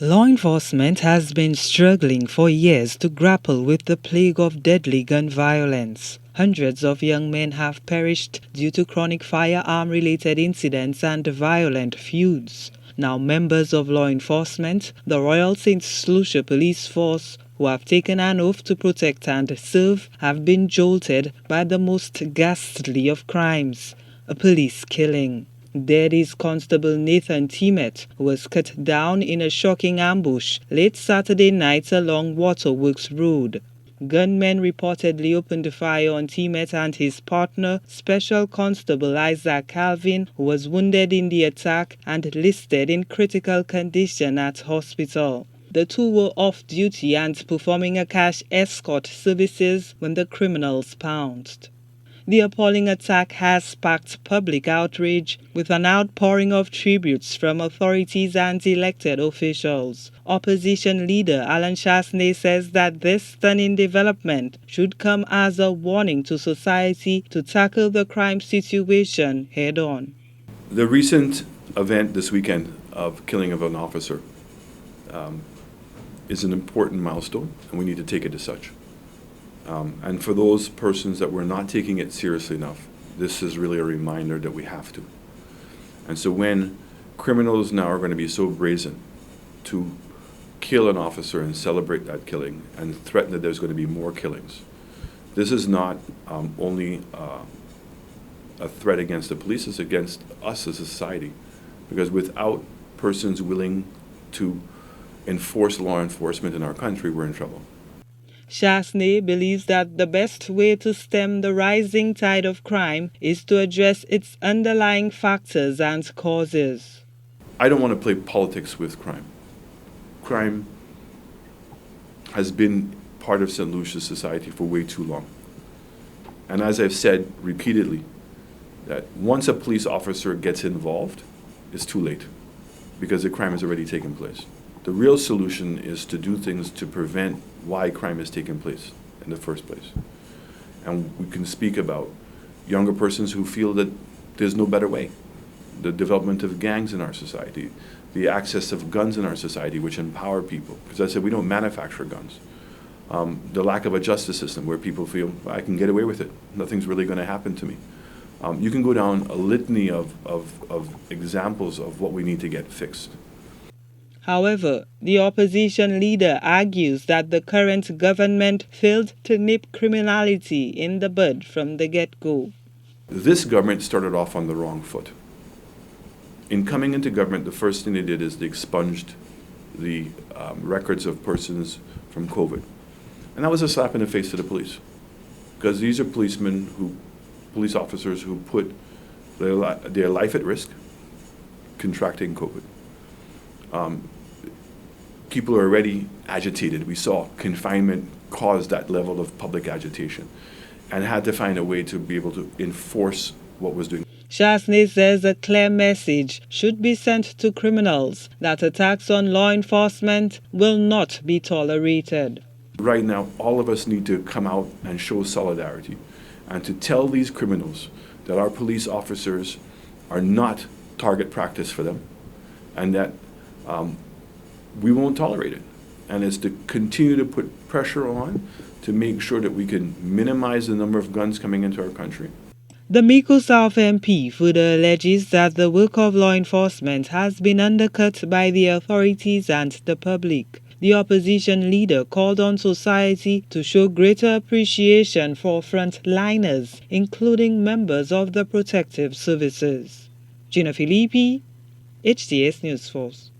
Law enforcement has been struggling for years to grapple with the plague of deadly gun violence. Hundreds of young men have perished due to chronic firearm-related incidents and violent feuds. Now members of law enforcement, the Royal St. Lucia Police Force, who have taken an oath to protect and serve, have been jolted by the most ghastly of crimes, a police killing. Dead is Constable Nathan Timet, who was cut down in a shocking ambush late Saturday night along Waterworks Road. Gunmen reportedly opened fire on Timet and his partner, Special Constable Isaac Calvin, who was wounded in the attack and listed in critical condition at hospital. The two were off duty and performing a cash escort services when the criminals pounced. The appalling attack has sparked public outrage, with an outpouring of tributes from authorities and elected officials. Opposition leader Alan Chasney says that this stunning development should come as a warning to society to tackle the crime situation head-on. The recent event this weekend of killing of an officer is an important milestone, and we need to take it as such. And for those persons that were not taking it seriously enough, this is really a reminder that we have to. And so when criminals now are going to be so brazen to kill an officer and celebrate that killing and threaten that there's going to be more killings, this is not only a threat against the police, it's against us as a society. Because without persons willing to enforce law enforcement in our country, we're in trouble. Chasney believes that the best way to stem the rising tide of crime is to address its underlying factors and causes. I don't want to play politics with crime. Crime has been part of St. Lucia's society for way too long. And as I've said repeatedly, that once a police officer gets involved, it's too late because the crime has already taken place. The real solution is to do things to prevent why crime is taking place in the first place. And we can speak about younger persons who feel that there's no better way. The development of gangs in our society, the access of guns in our society which empower people. Because I said we don't manufacture guns. The lack of a justice system where people feel, I can get away with it. Nothing's really going to happen to me. You can go down a litany of examples of what we need to get fixed. However, the opposition leader argues that the current government failed to nip criminality in the bud from the get-go. This government started off on the wrong foot. In coming into government, the first thing they did is they expunged the records of persons from COVID. And that was a slap in the face to the police. Because these are police officers who put their life at risk contracting COVID. People are already agitated. We saw confinement caused that level of public agitation and had to find a way to be able to enforce what was doing. Chasney says a clear message should be sent to criminals that attacks on law enforcement will not be tolerated. Right now, all of us need to come out and show solidarity and to tell these criminals that our police officers are not target practice for them and that we won't tolerate it. And it's to continue to put pressure on to make sure that we can minimize the number of guns coming into our country. The Miko South MP further alleges that the work of law enforcement has been undercut by the authorities and the public. The opposition leader called on society to show greater appreciation for frontliners, including members of the protective services. Gina Filippi, HTS News Force.